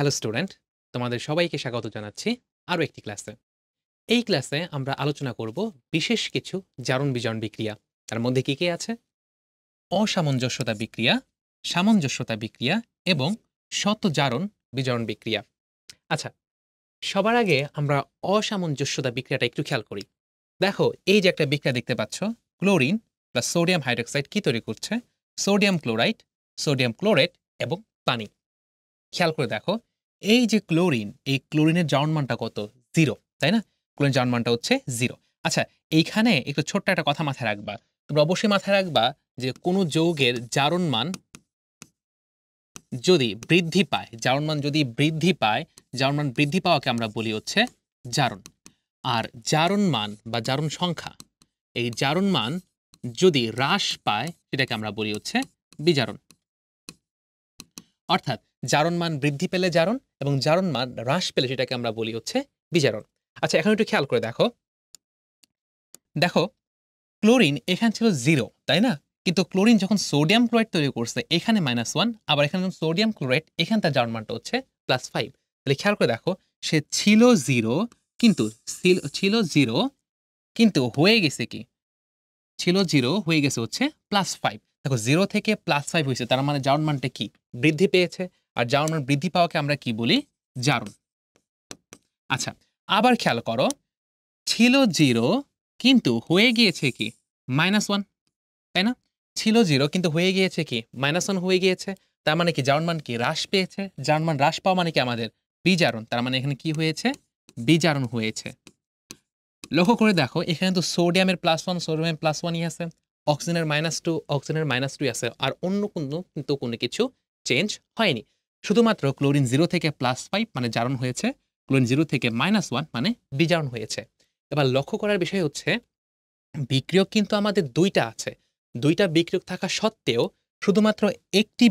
Hello student, তোমাদের সবাইকে স্বাগত জানাচ্ছি আরও একটি ক্লাসে। এই ক্লাসে আমরা আলোচনা করব বিশেষ কিছু জারণ বিজারণ বিক্রিয়া। তার মধ্যে কি কি আছে? অসামঞ্জস্যতা বিক্রিয়া, সামঞ্জস্যতা বিক্রিয়া এবং শত জারণ বিজারণ বিক্রিয়া। আচ্ছা, সবার আগে আমরা অসামঞ্জস্যতা বিক্রিয়াটা একটু খেয়াল করি। দেখো, এই যে একটা বিক্রিয়া দেখতে পাচ্ছ, ক্লোরিন বা সোডিয়াম হাইড্রক্সাইড কি তৈরি করছে? সোডিয়াম ক্লোরাইড, সোডিয়াম ক্লোরেট এবং পানি। খেয়াল করে দেখো, এই যে ক্লোরিন, এই ক্লোরিনের জারণ মানটা কত? 0, তাই না? ক্লোরিনের জারণ মানটা হচ্ছে 0। আচ্ছা, এইখানে একটু ছোট্ট একটা কথা মাথায় রাখবা। তোমরা অবশ্যই মাথায় রাখবা যে কোনো যৌগের জারণ মান যদি বৃদ্ধি পায়, জারণ মান যদি বৃদ্ধি পায়, জারণ মান বৃদ্ধি পাওয়াকে আমরা বলি হচ্ছে জারণ। আর জারণ মান বা জারণ সংখ্যা, এই জারণ মান যদি হ্রাস পায় সেটাকে আমরা বলি হচ্ছে বিজারণ। অর্থাৎ জারণ মান বৃদ্ধি পেলে জারণ এবং জারণ মান হ্রাস পেলে সেটাকে আমরা বলি হচ্ছে বিজারণ। আচ্ছা, এখন একটু খেয়াল করে দেখো, দেখো ক্লোরিন এখানে ছিল 0, তাই না? কিন্তু ক্লোরিন যখন সোডিয়াম ক্লোরাইড তৈরি করছে এখানে -1, আবার এখানে যখন সোডিয়াম ক্লোরাইড এখানে তার জারণ মানটা হচ্ছে +5। তাহলে খেয়াল করে দেখো, সে ছিল 0 কিন্তু হয়ে গেছে কি? ছিল 0 হয়ে গেছে হচ্ছে +5। দেখো 0 থেকে +5 হয়েছে, তার মানে জারণ মানটা কি? বৃদ্ধি পেয়েছে। আর জারণ মান বৃদ্ধি পাওয়াকে আমরা কি বলি? জারণ। আচ্ছা, আবার খেয়াল করো, ছিল 0 কিন্তু হয়ে গিয়েছে কি? -1, তাই না? ছিল 0 কিন্তু হয়ে গিয়েছে কি? -1 হয়ে গিয়েছে। তার মানে কি জারণ মান কি? হ্রাস পেয়েছে। জারণ মান হ্রাস পাওয়া মানে কি আমাদের? বিজারণ। তার মানে এখানে কি হয়েছে? বিজারণ হয়েছে। লক্ষ্য করে দেখো, এখানে তো সোডিয়ামের +1, সোডিয়ামের +1ই আছে, অক্সিজেনের -2, অক্সিজেনের -2 আছে, আর অন্য কোনো কিছু চেঞ্জ হয়নি। শুধুমাত্র ক্লোরিন 0 থেকে +5 মানে জারণ হয়েছে, ক্লোরিন 0 থেকে -1 মানে বিজারণ হয়েছে। এবার লক্ষ্য করার বিষয় হচ্ছে, বিক্রিয়ক কিন্তু আমাদের 2টা আছে। 2টা বিক্রিয়ক থাকা সত্ত্বেও শুধুমাত্র একটি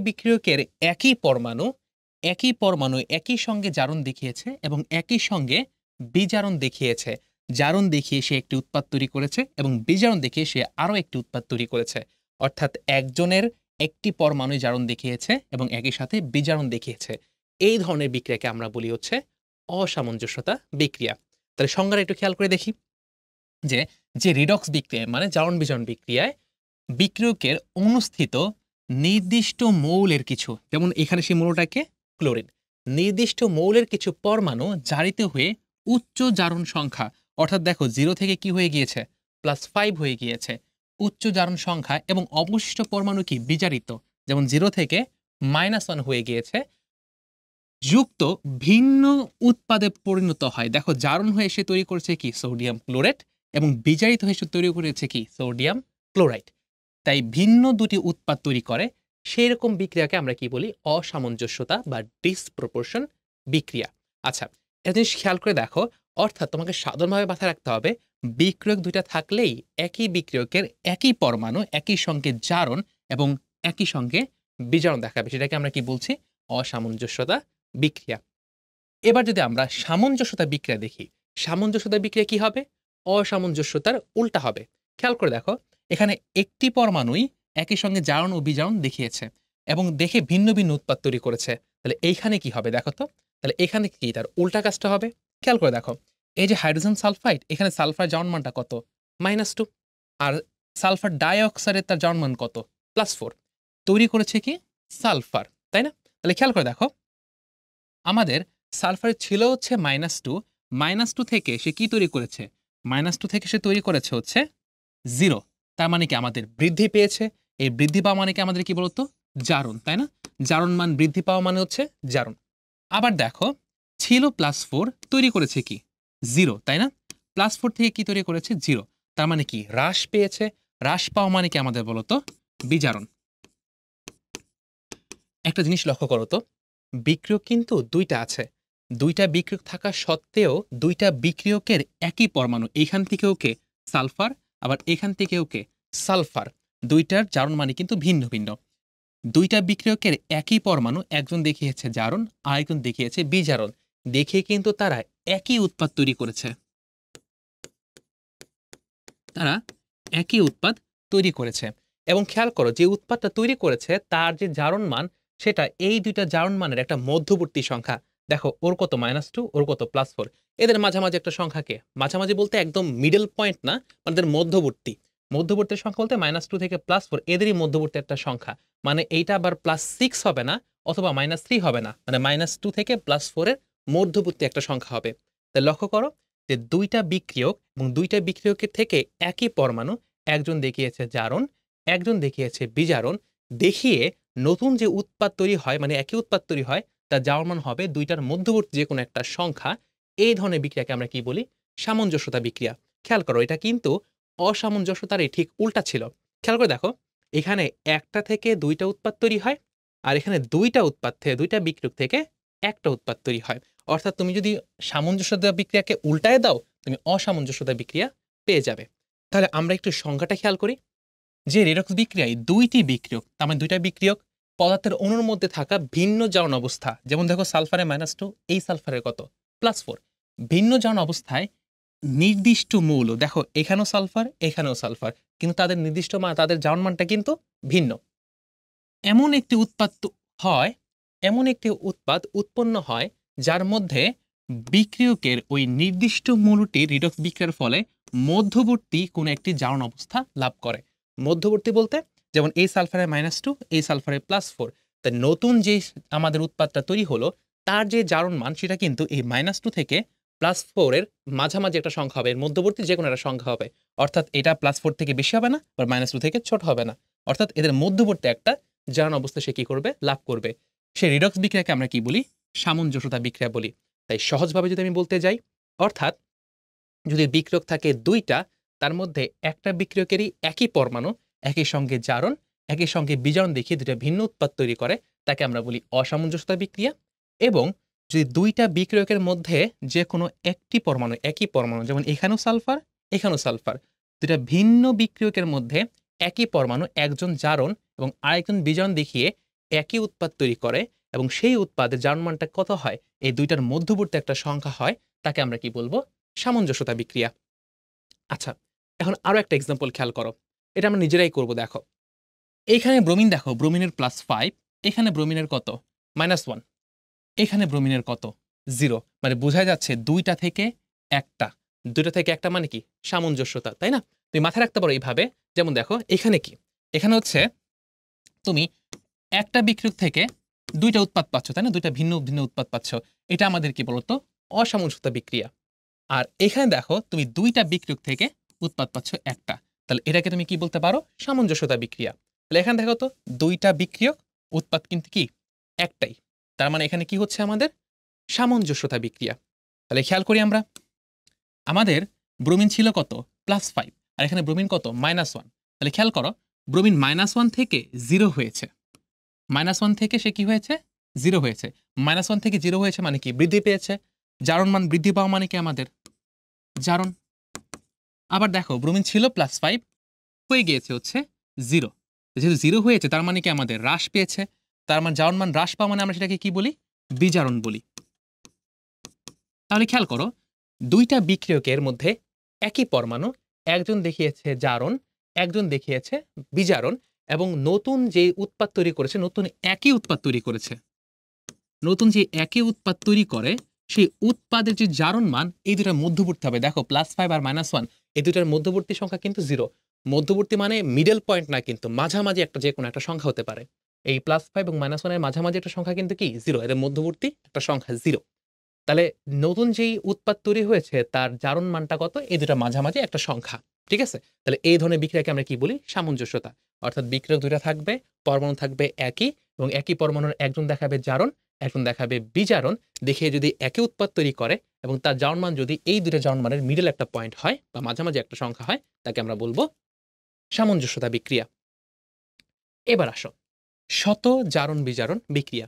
বিক্রিয়কের একই পরমাণু একই সঙ্গে জারণ দেখিয়েছে এবং একই সঙ্গে বিজারণ দেখিয়েছে। জারণ দেখিয়ে সে একটি উৎপাদ তৈরি করেছে এবং বিজারণ দেখিয়ে সে আরও একটি উৎপাদ তৈরি করেছে। অর্থাৎ একজনের একটি পরমাণু জারণ দেখিয়েছে এবং একই সাথে বিজারণ দেখিয়েছে। এই ধরনের বিক্রিয়াকে আমরা বলি হচ্ছে অসামঞ্জস্যতা বিক্রিয়া। তাহলে সংজ্ঞাটা একটু খেয়াল করে দেখি, যে রিডক্স বিক্রিয়া মানে জারণ বিজারণ বিক্রিয়ায় বিক্রিয়কের অনুস্থিত নির্দিষ্ট মৌলের কিছু, যেমন এখানে সেই মৌলটাকে ক্লোরিন, নির্দিষ্ট মৌলের কিছু পরমাণু জারিত হয়ে উচ্চ জারণ সংখ্যা, অর্থাৎ দেখো 0 থেকে কি হয়ে গিয়েছে? +5 হয়ে গিয়েছে, উচ্চ জারণ সংখ্যা, এবং অবশিষ্ট পরমাণু কি? বিজারিত, যেমন 0 থেকে -1 হয়ে গিয়েছে, যুক্ত ভিন্ন উৎপাদে পরিণত হয়। দেখো, জারণ হয়ে সে তৈরি করেছে কি? সোডিয়াম ক্লোরেট, এবং বিজারিত হয়ে সে তৈরি করেছে কি? Sodium chloride. তাই ভিন্ন দুটি উৎপাদ তৈরি করে, সেই রকম বিক্রিয়াকে আমরা কি বলি? অসামঞ্জস্যতা বা ডিসপ্রপোর্শন বিক্রিয়া। আচ্ছা, একটা জিনিস খেয়াল করে দেখো, অর্থাৎ তোমাকে সাধারণভাবে মাথায় রাখতে হবে, বিক্রিয়ক 2টা থাকলেই একই বিক্রিয়কের একই পরমাণু একই সঙ্গে জারণ এবং একই সঙ্গে বিজারণ দেখাবে, সেটাকে আমরা কি বলছি? অসামঞ্জস্যতা বিক্রিয়া। এবার যদি আমরা সামঞ্জস্যতা বিক্রিয়া দেখি, সামঞ্জস্যতা বিক্রিয়া কি হবে? অসামঞ্জস্যতার উল্টা হবে। খেয়াল করে দেখো, এখানে একটি পরমাণুই একই সঙ্গে জারণ ও বিজারণ দেখিয়েছে এবং দেখে ভিন্ন ভিন্ন উৎপাদ তৈরি করেছে। তাহলে এইখানে কি হবে দেখো তো? তাহলে এখানে কি তার উল্টা কাজটা হবে? খেয়াল করে দেখো, এই যে হাইড্রোজেন সালফাইড, এখানে সালফার জারণ মানটা কত? -2। আর সালফার ডাইঅক্সাইডের তার জারণ মান কত? +4। তৈরি করেছে কি? সালফার, তাই না? তাহলে খেয়াল করে দেখো, আমাদের সালফার ছিল হচ্ছে -2, -2 থেকে সে কি তৈরি করেছে? -2 থেকে সে তৈরি করেছে হচ্ছে 0। তার মানে কি আমাদের বৃদ্ধি পেয়েছে। এই বৃদ্ধি পাওয়া মানে কি আমাদের কি বলতো? জারণ, তাই না? জারণ মান বৃদ্ধি পাওয়া মানে হচ্ছে জারণ। আবার দেখো, ছিল +4, তৈরি করেছে কি? 0, তাই না? +4 থেকে কি তৈরি করেছে? 0। তার মানে কি? হ্রাস পেয়েছে। হ্রাস পাওয়া মানে কি আমাদের বলতো? বিজারণ। একটা জিনিস লক্ষ্য করো তো, বিক্রিয়ক কিন্তু 2টা আছে। 2টা বিক্রিয়ক থাকা সত্ত্বেও 2টা বিক্রিয়কের একই পরমাণু, এইখান থেকে ওকে সালফার, আবার এখান থেকে ওকে সালফার, 2টার জারণ মানে কিন্তু ভিন্ন ভিন্ন। 2টা বিক্রিয়কের একই পরমাণু, একজন দেখিয়েছে জারণ, আরেকজন দেখিয়েছে বিজারণ, দেখে কিন্তু তারা একই উৎপাদ তৈরি করেছে। তারা একই উৎপাদ তৈরি করেছে এবং খেয়াল করো, যে উৎপাদটা তৈরি করেছে তার যে জারণ মান, সেটা এই দুইটা জারণ মানের একটা মধ্যবর্তী সংখ্যা। দেখো ওর কত -2, ওর কত +4, এদের মাঝামাঝি একটা সংখ্যাকে, মাঝামাঝি বলতে একদম মিডল পয়েন্ট না, মানে এদের মধ্যবর্তী, মধ্যবর্তী সংখ্যা বলতে -2 থেকে +4 এদেরই মধ্যবর্তী একটা সংখ্যা। মানে এইটা আবার +6 হবে না অথবা -3 হবে না, মানে -2 থেকে +4 এর মধ্যবর্তী একটা সংখ্যা হবে। তাই লক্ষ্য করো যে দুইটা বিক্রিয়ক এবং দুইটা বিক্রিয়কের থেকে একই পরমাণু, একজন দেখিয়েছে জারণ, একজন দেখিয়েছে বিজারণ, দেখিয়ে নতুন যে উৎপাদ তৈরি হয়, মানে একই উৎপাদ তৈরি হয়, তার জারণ মান হবে দুইটার মধ্যবর্তী যে কোনো একটা সংখ্যা। এই ধরনের বিক্রিয়াকে আমরা কি বলি? সামঞ্জস্যতা বিক্রিয়া। খেয়াল করো এটা কিন্তু অসামঞ্জস্যতারই ঠিক উল্টা ছিল। খেয়াল করে দেখো, এখানে একটা থেকে দুইটা উৎপাদ তৈরি হয়, আর এখানে দুইটা উৎপাদ থেকে, দুইটা বিক্রিয়ক থেকে একটা উৎপাদ তৈরি হয়। অর্থাৎ তুমি যদি সামঞ্জস্যতা বিক্রিয়াকে উল্টায় দাও, তুমি অসামঞ্জস্যতা বিক্রিয়া পেয়ে যাবে। তাহলে আমরা একটু সংখ্যাটা খেয়াল করি যে রেডক্স বিক্রিয়ায় দুইটি বিক্রিয়ক, তার মানে দুইটা বিক্রিয়ক পদার্থের অণুর মধ্যে থাকা ভিন্ন জারণ অবস্থা, যেমন দেখো সালফারে -2, এই সালফারের কত +4, ভিন্ন জারণ অবস্থায় নির্দিষ্ট মৌল, দেখো এখানেও সালফার এখানেও সালফার, কিন্তু তাদের নির্দিষ্ট মান, তাদের জারণ মানটা কিন্তু ভিন্ন। এমন একটি উৎপাদ হয়, এমন একটি উৎপাদ উৎপন্ন হয় যার মধ্যে বিক্রিয়কের ওই নির্দিষ্ট মৌলটি রিডক্স বিক্রিয়ার ফলে মধ্যবর্তী কোনো একটি জারণ অবস্থা লাভ করে। মধ্যবর্তী বলতে যেমন এই সালফারের -2, এই সালফারের +4, তাই নতুন যে আমাদের উৎপাদটা তৈরি হলো তার যে জারণ মান সেটা কিন্তু এই -2 থেকে +4 এর মাঝামাঝি একটা সংখ্যা হবে, এর মধ্যবর্তী যে কোনো একটা সংখ্যা হবে। অর্থাৎ এটা +4 থেকে বেশি হবে না, বা -2 থেকে ছোট হবে না, অর্থাৎ এদের মধ্যবর্তী একটা জারণ অবস্থা সে কি করবে? লাভ করবে। সেই রিডক্স বিক্রিয়াকে আমরা কি বলি? সামঞ্জস্যতা বিক্রিয়া বলি। তাই সহজভাবে যদি আমি বলতে যাই, অর্থাৎ যদি বিক্রিয়ক থাকে দুইটা, তার মধ্যে একটা বিক্রিয়কেরই একই পরমাণু, একই সঙ্গে জারণ, একই সঙ্গে বিজারণ দেখিয়ে দুইটা ভিন্ন উৎপাদ তৈরি করে, তাকে আমরা বলি অসামঞ্জস্যতা বিক্রিয়া। এবং যদি দুইটা বিক্রিয়কের মধ্যে যে কোনো একটি পরমাণু, একই পরমাণু, যেমন এখানেও সালফার এখানেও সালফার, দুইটা ভিন্ন বিক্রিয়কের মধ্যে একই পরমাণু, একজন জারণ এবং আরেকজন বিজারণ দেখিয়ে একই উৎপাদ তৈরি করে, এবং সেই উৎপাদের জারণ মানটা কত হয়? এই দুইটার মধ্যবর্তী একটা সংখ্যা হয়, তাকে আমরা কি বলবো? সামঞ্জস্যতা বিক্রিয়া। আচ্ছা, এখন আরো একটা এক্সাম্পল খেয়াল করো, এটা আমরা নিজেরাই করব। দেখো এইখানে ব্রোমিন, দেখো ব্রোমিনের +5, এখানে ব্রোমিনের কত? -1, এখানে ব্রোমিনের কত? 0। মানে বোঝা যাচ্ছে দুইটা থেকে একটা, দুইটা থেকে একটা মানে কি? সামঞ্জস্যতা, তাই না? তুমি মাথায় রাখতে পারো এইভাবে। যেমন দেখো এখানে কি, এখানে হচ্ছে তুমি একটা বিক্রিয়ক থেকে দুইটা উৎপাদ পাচ্ছ, তাই না? দুইটা ভিন্ন ভিন্ন উৎপাদ পাচ্ছ, এটা আমাদের কি বলতো? অসামঞ্জস্যতা বিক্রিয়া। আর এখানে দেখো তুমি দুইটা বিক্রিয়ক থেকে উৎপাদ পাচ্ছ একটা, তাহলে এটাকে তুমি কি বলতে পারো? সামঞ্জস্যতা বিক্রিয়া। তাহলে এখানে দেখো তো দুইটা বিক্রিয়ক, উৎপাদ কিন্তু কি একটাই, তার মানে এখানে কি হচ্ছে আমাদের? সামঞ্জস্যতা বিক্রিয়া। তাহলে খেয়াল করি আমরা, আমাদের ব্রোমিন ছিল কত? +5, আর এখানে ব্রোমিন কত? -1। তাহলে খেয়াল করো, ব্রোমিন -1 থেকে 0 হয়েছে, -1 থেকে সে কি হয়েছে? 0 হয়েছে। -1 থেকে 0 হয়েছে মানে কি? বৃদ্ধি পেয়েছে। জারণ মান বৃদ্ধি পাওয়া মানে কি আমাদের? জারণ। আবার দেখো ব্রোমিন ছিল +5, হয়ে গিয়েছে হচ্ছে 0। যেহেতু 0 হয়েছে তার মানে কি আমাদের হ্রাস পেয়েছে, তার মানে জারণ মান হ্রাস পাওয়া মানে আমরা সেটাকে কি বলি? বিজারণ বলি। তাহলে খেয়াল করো, দুইটা বিক্রিয়কের মধ্যে একই পরমাণু, একজন দেখিয়েছে জারণ, একজন দেখিয়েছে বিজারণ, এবং নতুন যে উৎপাদ তৈরি করেছে, নতুন একই উৎপাদ তৈরি করেছে, নতুন যে একই উৎপাদ তৈরি করে সেই উৎপাদের যে জারণ মান, এই দুটার মধ্যবর্তী হবে। দেখো +5 আর -1, এই দুটার মধ্যবর্তী সংখ্যা কিন্তু 0। মধ্যবর্তী মানে মিডল পয়েন্ট না, কিন্তু মাঝামাঝি একটা যে কোনো একটা সংখ্যা হতে পারে। এই +5 এবং -1 এর মাঝামাঝি একটা সংখ্যা কিন্তু কি? 0। এর মধ্যবর্তী একটা সংখ্যা 0। তাহলে নতুন যেই উৎপাদ তৈরি হয়েছে তার জারণ মানটা কত? এই দুটা মাঝামাঝি একটা সংখ্যা। ঠিক আছে? তাহলে এই ধরনের বিক্রিয়াকে আমরা কি বলি? সামঞ্জস্যতা। অর্থাৎ বিক্রিয়ক দুইটা থাকবে, পরমাণু থাকবে একই, এবং একই পরমাণুর একজন দেখাবে জারণ, একজন দেখাবে বিজারণ, দেখিয়ে যদি একই উৎপাদ তৈরি করে এবং তার জারণ মান যদি এই দুইটা জারণ মানের মিডল একটা পয়েন্ট হয় বা মাঝামাঝি একটা সংখ্যা হয়, তাকে আমরা বলবো সামঞ্জস্যতা বিক্রিয়া। এবার আসো শত জারণ বিজারণ বিক্রিয়া।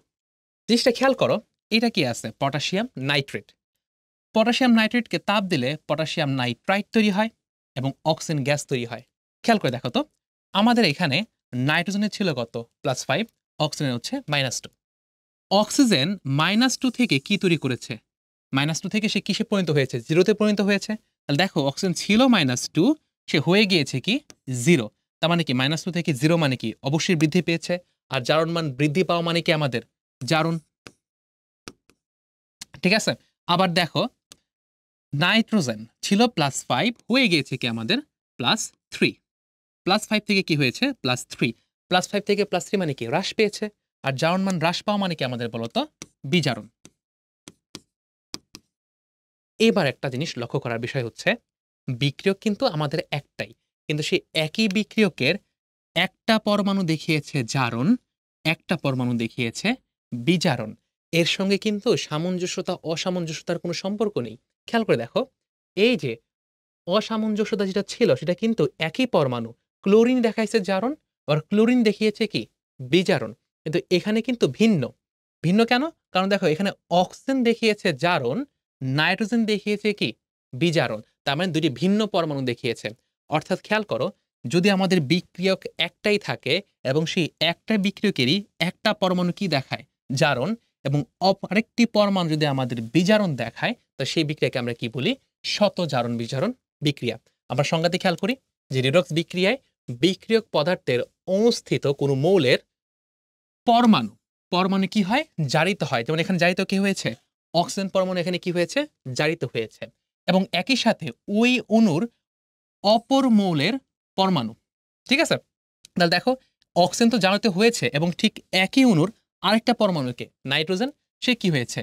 জিনিসটা খেয়াল করো, এটা কি আছে? Potassium nitrate. পটাশিয়াম নাইট্রেটকে তাপ দিলে পটাশিয়াম নাইট্রাইট তৈরি হয় এবং অক্সিজেন গ্যাস তৈরি হয়। খেয়াল করে দেখো তো, আমাদের এখানে নাইট্রোজেনের ছিল কত? +5, অক্সিজেনের হচ্ছে -2। অক্সিজেন -2 থেকে কি তৈরি করেছে? -2 থেকে সে কিসে পরিণত হয়েছে? 0 তে পরিণত হয়েছে। তাহলে দেখো অক্সিজেন ছিল -2, সে হয়ে গিয়েছে কি? 0। তার মানে কি? -2 থেকে 0 মানে কি? অবশ্যই বৃদ্ধি পেয়েছে। আর জারণ মান বৃদ্ধি পাওয়া মানে কি আমাদের জারণ। ঠিক আছে, আবার দেখো নাইট্রোজেন ছিল +5 হয়ে গিয়েছে কি আমাদের +3, +5 থেকে কি হয়েছে +3, +5 থেকে +3 মানে কি হ্রাস পেয়েছে। আর জারণ মান হ্রাস পাওয়া মানে কি আমাদের বলতো বিজারণ। এবার একটা জিনিস লক্ষ্য করার বিষয় হচ্ছে বিক্রিয়ক কিন্তু আমাদের একটাই, কিন্তু সেই একই বিক্রিয়কের একটা পরমাণু দেখিয়েছে জারণ, একটা পরমাণু দেখিয়েছে বিজারণ। এর সঙ্গে কিন্তু সামঞ্জস্যতা অসামঞ্জস্যতার কোনো সম্পর্ক নেই। খেয়াল করে দেখো, এই যে অসামঞ্জস্যতা যেটা ছিল সেটা কিন্তু একই পরমাণু, ক্লোরিন দেখাইছে জারণ আর ক্লোরিন দেখিয়েছে কি বিজারণ, কিন্তু এখানে কিন্তু ভিন্ন। ভিন্ন কেন? কারণ দেখো এখানে অক্সিজেন দেখিয়েছে জারণ, নাইট্রোজেন দেখিয়েছে কি বিজারণ, তার মানে দুটি ভিন্ন পরমাণু দেখিয়েছে। অর্থাৎ খেয়াল করো, যদি আমাদের বিক্রিয়ক একটাই থাকে এবং সেই একটা বিক্রিয়কেরই একটা পরমাণু কি দেখায় জারণ, এবং আরেকটি পরমাণু যদি আমাদের বিজারণ দেখায়, তো সেই বিক্রিয়াকে আমরা কি বলি শত জারণ বিজারণ বিক্রিয়া। আমরা সংজ্ঞাতে খেয়াল করি যে রেডক্স বিক্রিয়ায় বিক্রিয়ক পদার্থের অনুস্থিত কোনো মৌলের পরমাণু পরমাণু কি হয় জারিত হয়। যেমন এখানে জারিত কি হয়েছে অক্সিজেন পরমাণু, এখানে কি হয়েছে জারিত হয়েছে। এবং একই সাথে ওই অণুর অপর মৌলের পরমাণু। ঠিক আছে, তাহলে দেখো অক্সিজেন তো জারিত হয়েছে এবং ঠিক একই অণুর আরেকটা পরমাণুকে নাইট্রোজেন সে কি হয়েছে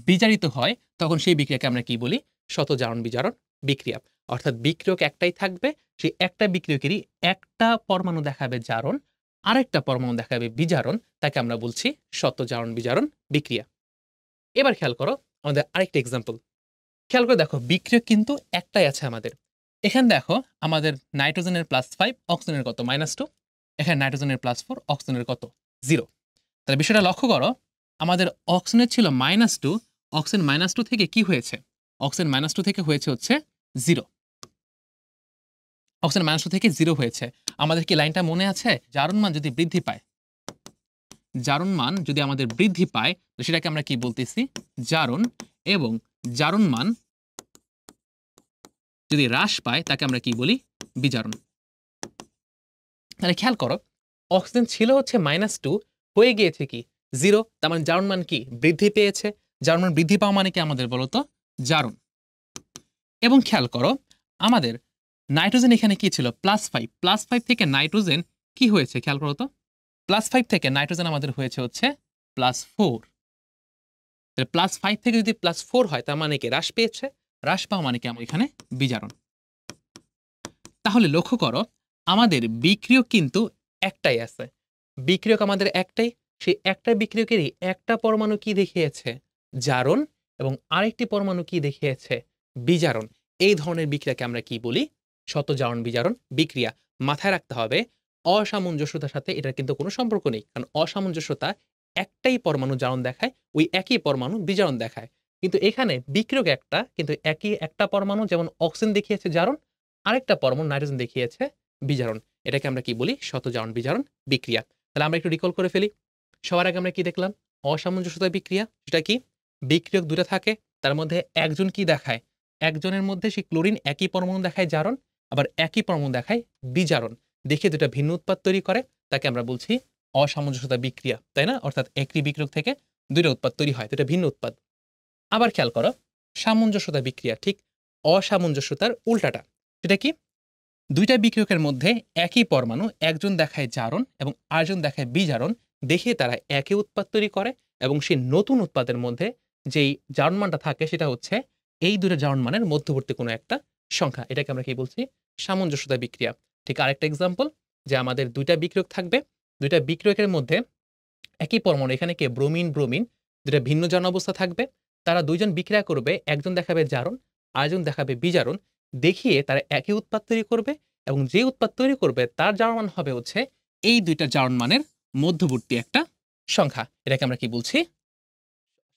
বিজারিত হয়, তখন সেই বিক্রিয়াকে আমরা কি বলি শত জারণ বিজারণ বিক্রিয়া। অর্থাৎ বিক্রিয়ক একটাই থাকবে, সেই একটা বিক্রিয়কেরই একটা পরমাণু দেখাবে জারণ, আরেকটা পরমাণু দেখাবে বিজারণ, তাকে আমরা বলছি শত জারণ বিজারণ বিক্রিয়া। এবার খেয়াল করো আমাদের আরেকটা এক্সাম্পল। খেয়াল করে দেখো বিক্রিয়ক কিন্তু একটাই আছে আমাদের। এখানে দেখো আমাদের নাইট্রোজেনের +5, অক্সিজেনের কত -2, এখানে নাইট্রোজেনের +4, অক্সিজেনের কত 0। তাহলে বিষয়টা লক্ষ্য করো, আমাদের অক্সিজেনের ছিল -2, অক্সিজেন -2 থেকে কি হয়েছে অক্সিজেন -2 থেকে হয়েছে হচ্ছে 0, অক্সিজেন -2 থেকে 0 হয়েছে। আমাদের কি লাইনটা মনে আছে? জারণ মান যদি বৃদ্ধি পায়, জারণ মান যদি আমাদের বৃদ্ধি পায় তো সেটাকে আমরা কি বলতেছি জারণ, এবং জারণ মান যদি হ্রাস পায় তাকে আমরা কি বলি বিজারণ। তাহলে খেয়াল করো অক্সিজেন ছিল হচ্ছে -2 হয়ে গিয়েছে কি 0, তার মানে জারণ মান কি বৃদ্ধি পেয়েছে। জারণ মান বৃদ্ধি পাওয়া মানে কি আমাদের বলতো জারণ। এবং খেয়াল করো আমাদের নাইট্রোজেন এখানে কি ছিল +5, +5 থেকে নাইট্রোজেন কি হয়েছে খেয়াল করো তো, +5 থেকে নাইট্রোজেন আমাদের হয়েছে হচ্ছে +4। তাহলে +5 থেকে যদি +4 হয় তার মানে কি হ্রাস পেয়েছে, হ্রাস পাওয়া মানে কি আমরা এখানে বিজারণ। তাহলে লক্ষ্য করো আমাদের বিক্রিয়ক কিন্তু একটাই আছে, বিক্রিয়ক আমাদের একটাই, সেই একটা বিক্রিয়কেরই একটা পরমাণু কি দেখিয়েছে জারণ এবং আরেকটি পরমাণু কি দেখিয়েছে বিজারণ। এই ধরনের বিক্রিয়াকে আমরা কি বলি শত জারণ বিজারণ বিক্রিয়া। মাথায় রাখতে হবে অসামঞ্জস্যতার সাথে এটার কিন্তু কোনো সম্পর্ক নেই, কারণ অসামঞ্জস্যতা একটাই পরমাণু জারণ দেখায়, ওই একই পরমাণু বিজারণ দেখায়। কিন্তু এখানে বিক্রিয়ক একটা, কিন্তু একই একটা পরমাণু যেমন অক্সিজেন দেখিয়েছে জারণ, আরেকটা পরমাণু নাইট্রোজেন দেখিয়েছে বিজারণ। এটাকে আমরা কি বলি শত জারণ বিজারণ বিক্রিয়া। তাহলে আমরা একটু রিকল করে ফেলি। সবার আগে আমরা কি দেখলাম অসামঞ্জস্যতা বিক্রিয়া, সেটা কি বিক্রিয়ক দুটো থাকে তার মধ্যে একজন কি দেখায়, একজনের মধ্যে সেই ক্লোরিন একই পরমাণু দেখায় জারণ, আবার একই পরমাণু দেখায় বিজারণ, দেখে দুটা ভিন্ন উৎপাদ তৈরি করে, তাকে আমরা বলছি অসামঞ্জস্যতা বিক্রিয়া, তাই না? অর্থাৎ একই বিক্রিয়ক থেকে দুইটা উৎপাদ তৈরি হয়, দুটা ভিন্ন উৎপাদ। আবার খেয়াল করো সামঞ্জস্যতা বিক্রিয়া ঠিক অসামঞ্জস্যতার উল্টাটা। সেটা কি দুইটা বিক্রিয়কের মধ্যে একই পরমাণু একজন দেখায় জারণ এবং আরেকজন দেখায় বিজারণ, দেখে তারা একই উৎপাদ তৈরি করে এবং সেই নতুন উৎপাদের মধ্যে যেই জারণ মানটা থাকে সেটা হচ্ছে এই দুটো জারণ মানের মধ্যবর্তী কোনো একটা সংখ্যা। এটাকে আমরা কি বলছি সামঞ্জস্যতা বিক্রিয়া। ঠিক আরেকটা এক্সাম্পল, যে আমাদের দুইটা বিক্রিয়ক থাকবে, দুইটা বিক্রিয়কের মধ্যে একই পরমাণু, এখানে কি ব্রোমিন ব্রোমিন, দুটা ভিন্ন জারণ অবস্থা থাকবে, তারা দুইজন বিক্রিয়া করবে, একজন দেখাবে জারণ আরেকজন দেখাবে বিজারণ, দেখিয়ে তারা একই উৎপাদ তৈরি করবে এবং যে উৎপাদ তৈরি করবে তার জারণ মান হবে হচ্ছে এই দুইটা জারণ মানের মধ্যবর্তী একটা সংখ্যা। এটাকে আমরা কি বলছি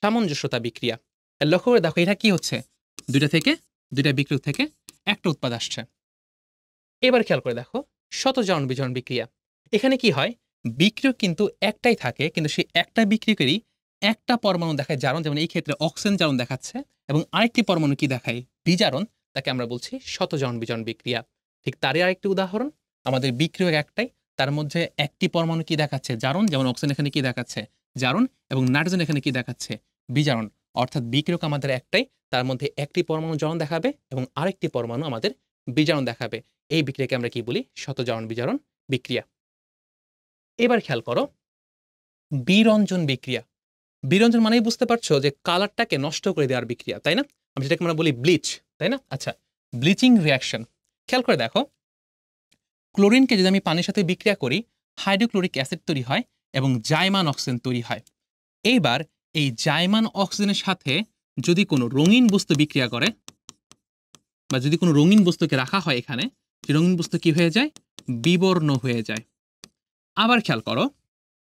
সামঞ্জস্যতা বিক্রিয়া। লক্ষ্য করে দেখো এটা কি হচ্ছে দুইটা বিক্রিয়ক থেকে একটা উৎপাদ আসছে। এবার খেয়াল করে দেখো শত জারণ বিজারণ বিক্রিয়া। এখানে কি হয় বিক্রিয়ক কিন্তু একটাই থাকে, কিন্তু সেই একটা বিক্রিয়কেরই একটা পরমাণু দেখায় জারণ, যেমন এই ক্ষেত্রে অক্সিজেন জারণ দেখাচ্ছে, এবং আরেকটি পরমাণু কি দেখায় বিজারণ, তাকে আমরা বলছি শত জারণ বিজারণ বিক্রিয়া। ঠিক তারই আরেকটি উদাহরণ, আমাদের বিক্রিয়ক একটাই, তার মধ্যে একটি পরমাণু কি দেখাচ্ছে জারণ, যেমন অক্সিজেন এখানে কি দেখাচ্ছে জারণ, এবং নাইট্রোজেন এখানে কি দেখাচ্ছে বিজারণ। অর্থাৎ বিক্রিয়ক আমাদের একটাই, তার মধ্যে একটি পরমাণু জারণ দেখাবে এবং আরেকটি পরমাণু আমাদের বিজারণ দেখাবে। এই বিক্রিয়াকে আমরা কি বলি শতজারণ বিজারণ বিক্রিয়া। এবার খেয়াল করো বিরঞ্জন বিক্রিয়া। বিরঞ্জন মানেই বুঝতে পারছো যে কালারটাকে নষ্ট করে দেওয়ার বিক্রিয়া, তাই না? আমি যেটাকে আমরা বলি ব্লিচ, তাই না? আচ্ছা, ব্লিচিং রিয়াকশন। খেয়াল করে দেখো, ক্লোরিনকে যদি আমি পানির সাথে বিক্রিয়া করি হাইড্রোক্লোরিক অ্যাসিড তৈরি হয় এবং জাইমান অক্সিজেন তৈরি হয়। এইবার এই জাইমান অক্সিজেনের সাথে যদি কোনো রঙিন বস্তু বিক্রিয়া করে বা যদি কোনো রঙিন বস্তুকে রাখা হয় এখানে, সেই রঙিন বস্তু কি হয়ে যায় বিবর্ণ হয়ে যায়। আবার খেয়াল করো,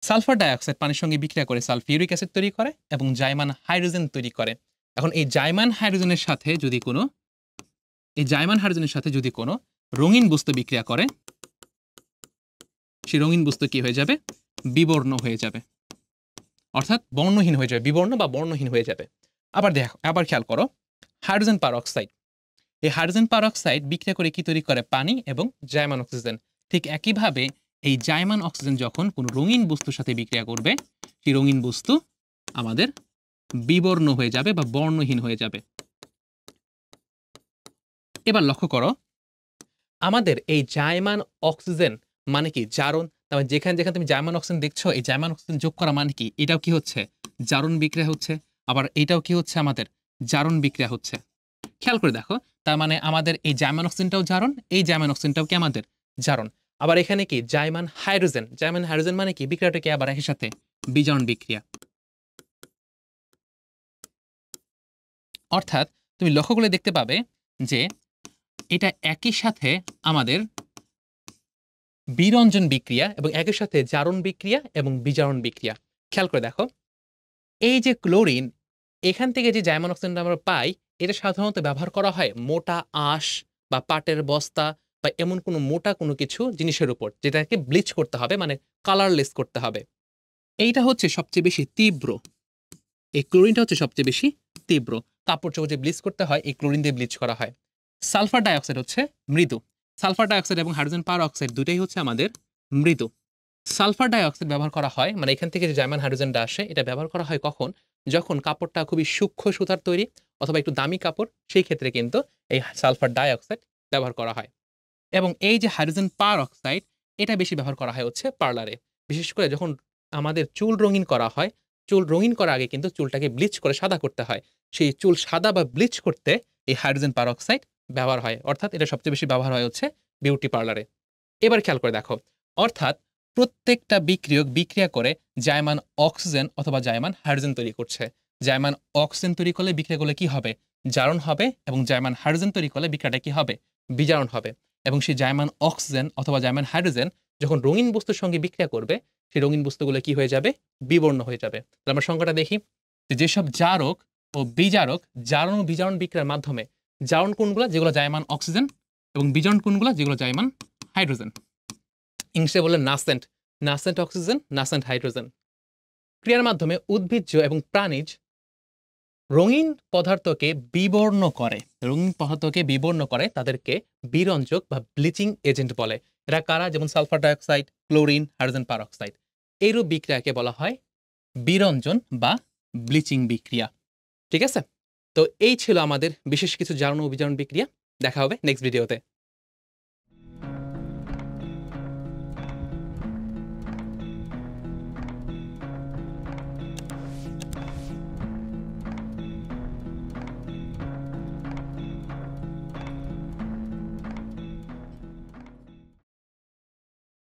সালফার ডাইঅক্সাইড পানির সঙ্গে বিক্রিয়া করে সালফিউরিক অ্যাসিড তৈরি করে এবং জাইমান হাইড্রোজেন তৈরি করে। এখন এই জাইমান হাইড্রোজেনের সাথে যদি কোনো রঙিন বস্তু বিক্রিয়া করে, সেই রঙিন বস্তু কি হয়ে যাবে বিবর্ণ হয়ে যাবে, অর্থাৎ বর্ণহীন হয়ে যাবে, বিবর্ণ বা বর্ণহীন হয়ে যাবে। আবার খেয়াল করো হাইড্রোজেন পারঅক্সাইড। এই হাইড্রোজেন পারঅক্সাইড বিক্রিয়া করে কি তৈরি করে পানি এবং জাইমান অক্সিজেন। ঠিক একইভাবে এই জাইমান অক্সিজেন যখন কোনো রঙিন বস্তুর সাথে বিক্রিয়া করবে, সেই রঙিন বস্তু আমাদের বিবর্ণ হয়ে যাবে বা বর্ণহীন হয়ে যাবে। এবার লক্ষ্য করো আমাদের এই জাইমান অক্সিজেন মানে কি জারণ। তারপর যেখানে যেখানে তুমি জাইমান অক্সিজেন দেখছো, এই জাইমান অক্সিজেন যোগ করা মানে কি এটাও কি হচ্ছে জারণ বিক্রিয়া হচ্ছে, আবার এটাও কি হচ্ছে আমাদের জারণ বিক্রিয়া হচ্ছে। খেয়াল করে দেখো, তার মানে আমাদের এই জাইমান অক্সিজেনটাও জারণ, এই জাইমান অক্সিজেনটাও কি আমাদের জারণ। আবার এখানে কি জাইমান হাইড্রোজেন মানে কি বিক্রিয়াটা কি আবার একই সাথে বিজারণ বিক্রিয়া। অর্থাৎ তুমি লক্ষ্য করে দেখতে পাবে যে এটা একই সাথে আমাদের বিরঞ্জন বিক্রিয়া এবং একই সাথে জারণ বিক্রিয়া এবং বিজারণ বিক্রিয়া। খেয়াল করে দেখো এই যে ক্লোরিন, এখান থেকে যে জাইমান অক্সিজেনটা আমরা পাই, এটা সাধারণত ব্যবহার করা হয় মোটা আঁশ বা পাটের বস্তা বা এমন কোনো মোটা কোনো কিছু জিনিসের উপর, যেটাকে ব্লিচ করতে হবে, মানে কালারলেস করতে হবে। এইটা হচ্ছে সবচেয়ে বেশি তীব্র, এই ক্লোরিনটা হচ্ছে সবচেয়ে বেশি তীব্র। কাপড় চোপড় যে ব্লিচ করতে হয় এই ক্লোরিন দিয়ে ব্লিচ করা হয়। সালফার ডাইঅক্সাইড হচ্ছে মৃদু। সালফার ডাইঅক্সাইড এবং হাইড্রোজেন পারঅক্সাইড দুটোই হচ্ছে আমাদের মৃদু। সালফার ডাইঅক্সাইড ব্যবহার করা হয়, মানে এখান থেকে যে জাইমান হাইড্রোজেনটা আসে এটা ব্যবহার করা হয় কখন, যখন কাপড়টা খুবই সূক্ষ্ম সুতার তৈরি অথবা একটু দামি কাপড়, সেই ক্ষেত্রে কিন্তু এই সালফার ডাইঅক্সাইড ব্যবহার করা হয়। এবং এই যে হাইড্রোজেন পারঅক্সাইড এটা বেশি ব্যবহার করা হয় হচ্ছে পার্লারে, বিশেষ করে যখন আমাদের চুল রঙিন করা হয়। চুল রঙিন করার আগে কিন্তু চুলটাকে ব্লিচ করে সাদা করতে হয়, সেই চুল সাদা বা ব্লিচ করতে এই হাইড্রোজেন পারঅক্সাইড ব্যবহার হয়। অর্থাৎ এটা সবচেয়ে বেশি ব্যবহার হয় হচ্ছে বিউটি পার্লারে। এবার খেয়াল করে দেখো, অর্থাৎ প্রত্যেকটা বিক্রিয়ক বিক্রিয়া করে জাইমান অক্সিজেন অথবা জাইমান হাইড্রোজেন তৈরি করছে। জাইমান অক্সিজেন তৈরি করলে বিক্রিয়া করলে কি হবে জারণ হবে, এবং জাইমান হাইড্রোজেন তৈরি করলে বিক্রিয়াটা কি হবে বিজারণ হবে। এবং সেই জাইমান অক্সিজেন অথবা জাইমান হাইড্রোজেন যখন রঙিন বস্তুর সঙ্গে বিক্রিয়া করবে, সেই রঙিন বস্তুগুলো কি হয়ে যাবে বিবর্ণ হয়ে যাবে। তাহলে আমরা সংখ্যাটা দেখি, যেসব জারক ও বিজারক জারণ ও বিজারণ বিক্রিয়ার মাধ্যমে, জারণ কোনগুলো যেগুলো জাইমান অক্সিজেন এবং বিজারণ কোনগুলো যেগুলো জাইমান হাইড্রোজেন। ইংলিশে বলে নাসেন্ট অক্সিজেন, নাসেন্ট হাইড্রোজেন। ক্রিয়ার মাধ্যমে উদ্ভিজ্জ এবং প্রাণীজ রঙিন পদার্থকে বিবর্ণ করে, তাদেরকে বিরঞ্জক বা ব্লিচিং এজেন্ট বলে। এরা কারা? যেমন sulphur dioxide, chlorine, hydrogen peroxide. এইরূপ বিক্রিয়াকে বলা হয় বিরঞ্জন বা ব্লিচিং বিক্রিয়া। ঠিক আছে, তো এই ছিল আমাদের বিশেষ কিছু জারণ ও বিজারণ বিক্রিয়া। দেখা হবে নেক্সট ভিডিওতে।